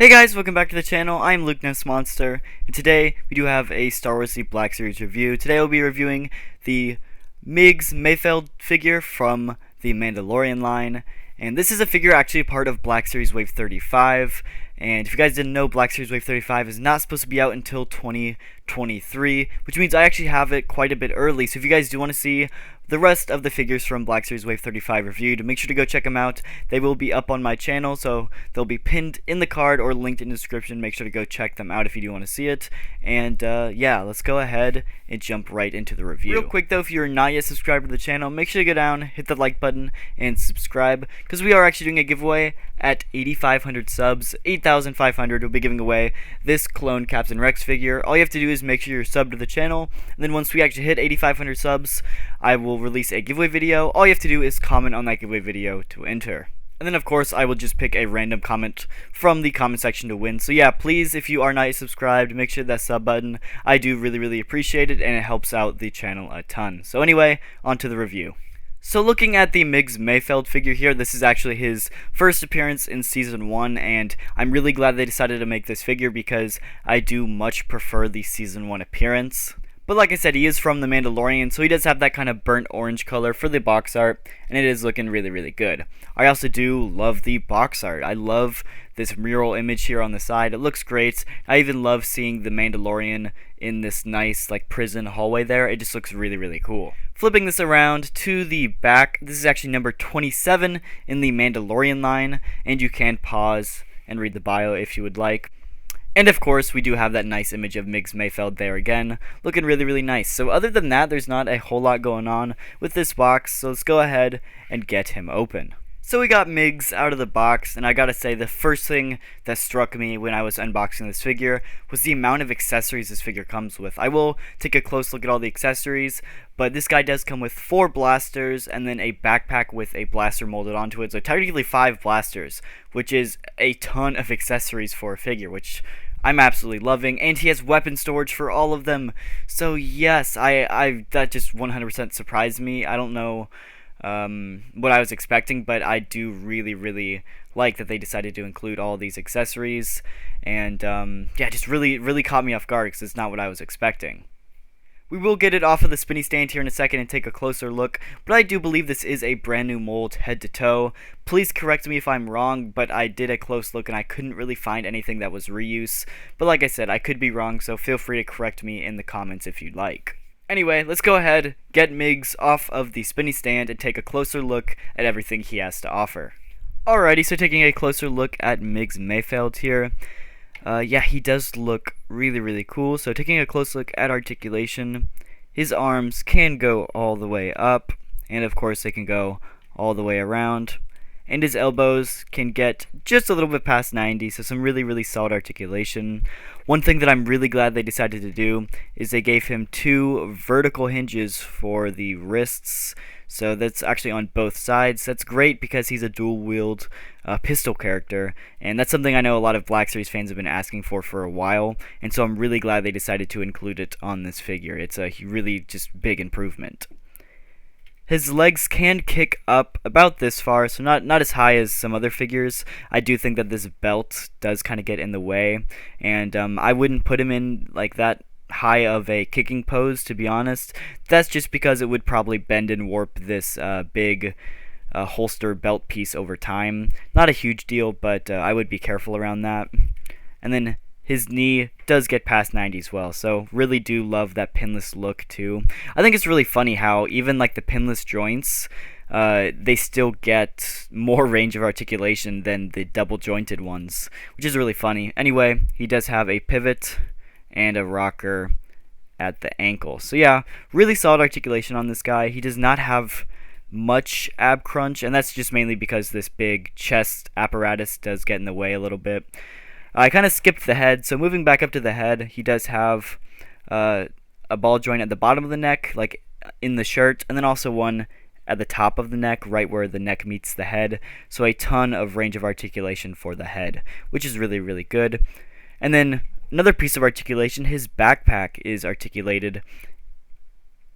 Hey guys, welcome back to the channel. I'm Luke Monster, and today we do have a Star Wars The Black Series review. Today I'll be reviewing the Migs Mayfeld figure from the Mandalorian line, and this is a figure actually part of Black Series Wave 35. And if you guys didn't know, Black Series Wave 35 is not supposed to be out until 2023, which means I actually have it quite a bit early. So if you guys do want to see the rest of the figures from Black Series Wave 35 reviewed, make sure to go check them out. They will be up on my channel, so they'll be pinned in the card or linked in the description. Make sure to go check them out if you do want to see it. And yeah, let's go ahead and jump right into the review. Real quick though, if you're not yet subscribed to the channel, make sure to go down, hit the like button, and subscribe, because we are actually doing a giveaway at 8,500 subs. 8,500 will be giving away this clone Captain Rex figure. All you have to do is make sure you're subbed to the channel, and then once we actually hit 8,500 subs, I will release a giveaway video. All you have to do is comment on that giveaway video to enter. And then of course I will just pick a random comment from the comment section to win. So yeah, please, if you are not yet subscribed, make sure that sub button. I do really appreciate it, and it helps out the channel a ton. So anyway, on to the review. So looking at the Migs Mayfeld figure here, this is actually his first appearance in Season 1, and I'm really glad they decided to make this figure because I do much prefer the Season 1 appearance. But like I said, he is from the Mandalorian, so he does have that kind of burnt orange color for the box art, and it is looking really good. I also do love the box art. I love this mural image here on the side. It looks great. I even love seeing the Mandalorian in this nice like prison hallway there. It just looks really cool. Flipping this around to the back, this is actually number 27 in the Mandalorian line, and you can pause and read the bio if you would like. And of course, we do have that nice image of Migs Mayfeld there again, looking really nice. So other than that, there's not a whole lot going on with this box, so let's go ahead and get him open. So we got Migs out of the box, and I gotta say, the first thing that struck me when I was unboxing this figure was the amount of accessories this figure comes with. I will take a close look at all the accessories, but this guy does come with 4 blasters and then a backpack with a blaster molded onto it, so technically 5 blasters, which is a ton of accessories for a figure, which I'm absolutely loving, and he has weapon storage for all of them. So yes, that just 100% surprised me. I don't know what I was expecting, but I do really like that they decided to include all these accessories, and yeah, just really caught me off guard because it's not what I was expecting. We will get it off of the spinny stand here in a second and take a closer look, but I do believe this is a brand new mold head to toe. Please correct me if I'm wrong, but I did a close look and I couldn't really find anything that was reuse. But like I said, I could be wrong, so feel free to correct me in the comments if you'd like. Anyway, let's go ahead, get Migs off of the spinny stand, and take a closer look at everything he has to offer. Alrighty, so taking a closer look at Migs Mayfeld here. Yeah, he does look really cool. So taking a close look at articulation, his arms can go all the way up, and of course they can go all the way around, and his elbows can get just a little bit past 90, so some really solid articulation. One thing that I'm really glad they decided to do is they gave him 2 vertical hinges for the wrists, so that's actually on both sides. That's great because he's a dual-wield pistol character, and that's something I know a lot of Black Series fans have been asking for a while, and so I'm really glad they decided to include it on this figure. It's a really just big improvement. His legs can kick up about this far, so not as high as some other figures. I do think that this belt does kind of get in the way, and I wouldn't put him in like that high of a kicking pose, to be honest. That's just because it would probably bend and warp this big holster belt piece over time. Not a huge deal, but I would be careful around that. And then his knee does get past 90 as well, so really do love that pinless look too. I think it's really funny how even like the pinless joints, they still get more range of articulation than the double jointed ones, which is really funny. Anyway, he does have a pivot and a rocker at the ankle. So yeah, really solid articulation on this guy. He does not have much ab crunch, and that's just mainly because this big chest apparatus does get in the way a little bit. I kind of skipped the head, so moving back up to the head, he does have a ball joint at the bottom of the neck, like in the shirt, and then also one at the top of the neck, right where the neck meets the head, so a ton of range of articulation for the head, which is really good. And then another piece of articulation, his backpack is articulated.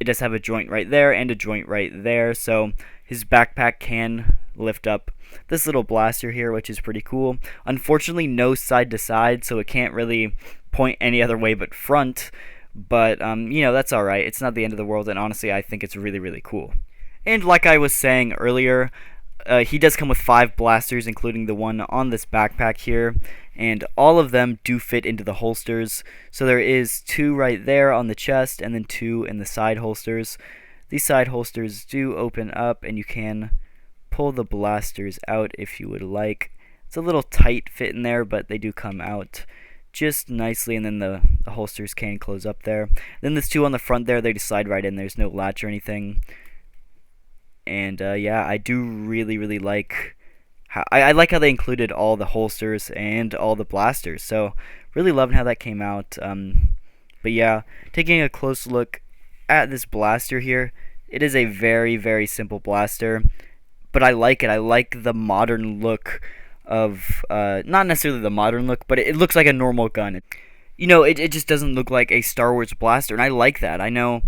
It does have a joint right there and a joint right there, so his backpack can lift up this little blaster here, which is pretty cool. Unfortunately, no side to side, so it can't really point any other way but front. But, that's alright. It's not the end of the world, and honestly, I think it's really, really cool. And like I was saying earlier, he does come with 5 blasters, including the one on this backpack here, and all of them do fit into the holsters. So there is 2 right there on the chest, and then 2 in the side holsters. These side holsters do open up, and you can pull the blasters out if you would like. It's a little tight fit in there, but they do come out just nicely, and then the holsters can close up there. Then there's 2 on the front there, they just slide right in. There's no latch or anything. And yeah, I do really, really like how I like how they included all the holsters and all the blasters. So really loving how that came out. But yeah, taking a close look at this blaster here, it is a very, very simple blaster, but I like it. I like the modern look of not necessarily the modern look, but it looks like a normal gun. It just doesn't look like a Star Wars blaster, and I like that. I know.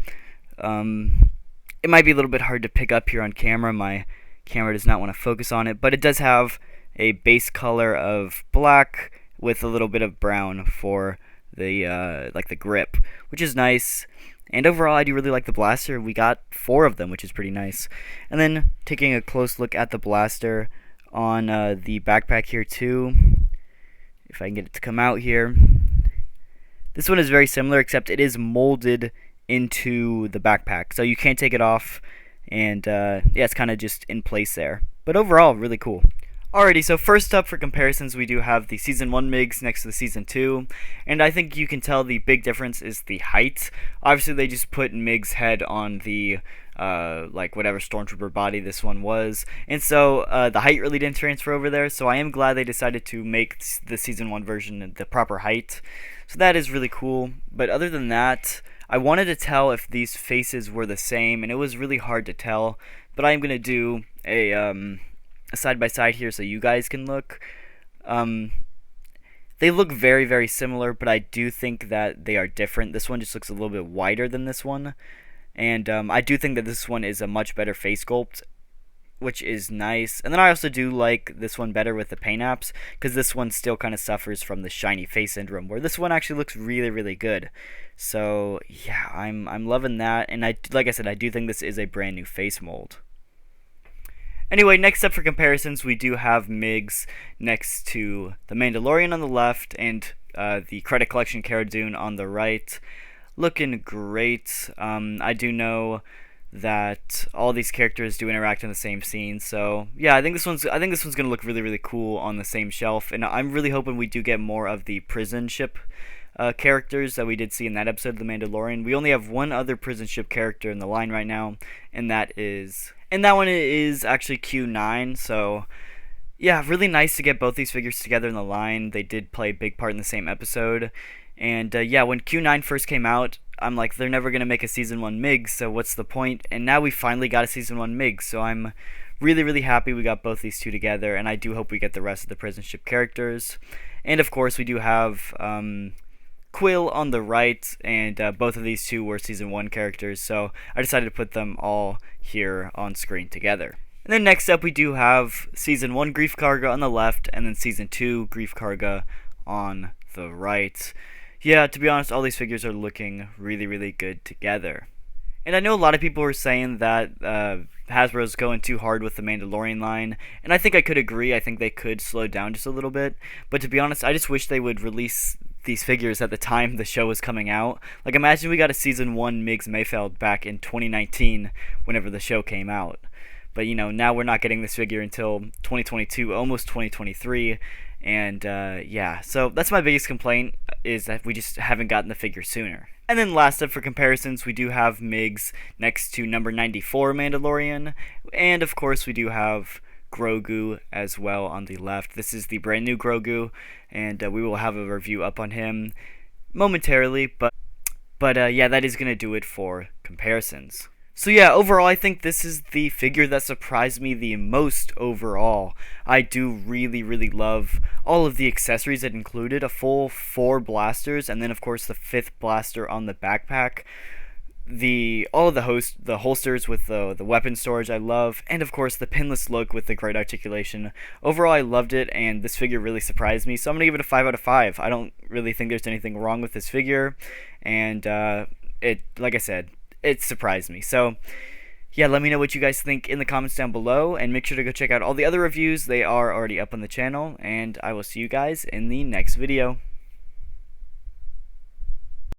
It might be a little bit hard to pick up here on camera. My camera does not want to focus on it, but it does have a base color of black with a little bit of brown for the like the grip, which is nice. And overall, I do really like the blaster. We got 4 of them, which is pretty nice. And then taking a close look at the blaster on the backpack here too, if I can get it to come out here. This one is very similar, except it is molded into the backpack, so you can't take it off, and yeah, it's kind of just in place there. But overall, really cool. Alrighty, so first up for comparisons, we do have the Season 1 MiGs next to the Season 2, and I think you can tell the big difference is the height. Obviously, they just put MiG's head on the, like, whatever Stormtrooper body this one was, and so the height really didn't transfer over there, so I am glad they decided to make the Season 1 version the proper height. So that is really cool, but other than that, I wanted to tell if these faces were the same, and it was really hard to tell, but I'm going to do a side-by-side here so you guys can look. They look very, very similar, but I do think that they are different. This one just looks a little bit wider than this one, and I do think that this one is a much better face sculpt, which is nice. And then I also do like this one better with the paint apps, because this one still kind of suffers from the shiny face syndrome, where this one actually looks really, really good. So yeah, I'm loving that, and like I said, I do think this is a brand new face mold. Anyway, next up for comparisons, we do have Migs next to the Mandalorian on the left, and the Credit Collection Cara Dune on the right. Looking great. I do know that all these characters do interact in the same scene, so yeah, I think this one's gonna look really, really cool on the same shelf, and I'm really hoping we do get more of the prison ship characters that we did see in that episode of The Mandalorian. We only have one other prison ship character in the line right now, and that one is actually Q9. So yeah, really nice to get both these figures together in the line. They did play a big part in the same episode, and yeah, when Q9 first came out, I'm like, they're never gonna make a Season 1 MiG, so what's the point? And now we finally got a Season 1 MiG, so I'm really, really happy we got both these two together, and I do hope we get the rest of the prison ship characters. And of course, we do have Quill on the right, and both of these two were Season 1 characters, so I decided to put them all here on screen together. And then next up, we do have Season 1 Grief Karga on the left, and then Season 2 Grief Karga on the right. Yeah, to be honest, all these figures are looking really, really good together. And I know a lot of people were saying that Hasbro's going too hard with the Mandalorian line, and I think I could agree. I think they could slow down just a little bit, but to be honest, I just wish they would release these figures at the time the show was coming out. Like, imagine we got a Season 1 Migs Mayfeld back in 2019 whenever the show came out. But, now we're not getting this figure until 2022, almost 2023, and yeah, so that's my biggest complaint, is that we just haven't gotten the figure sooner. And then last up for comparisons, we do have Migs next to number 94 Mandalorian, and of course we do have Grogu as well on the left. This is the brand new Grogu, and we will have a review up on him momentarily, but yeah, that is going to do it for comparisons. So yeah, overall, I think this is the figure that surprised me the most overall. I do really, really love all of the accessories that included a full 4 blasters, and then of course the 5th blaster on the backpack. all of the holsters with the weapon storage I love, and of course the pinless look with the great articulation. Overall, I loved it, and this figure really surprised me. So I'm gonna give it a 5 out of 5. I don't really think there's anything wrong with this figure, and it, like I said, it surprised me. So yeah, let me know what you guys think in the comments down below, and make sure to go check out all the other reviews. They are already up on the channel, and I will see you guys in the next video.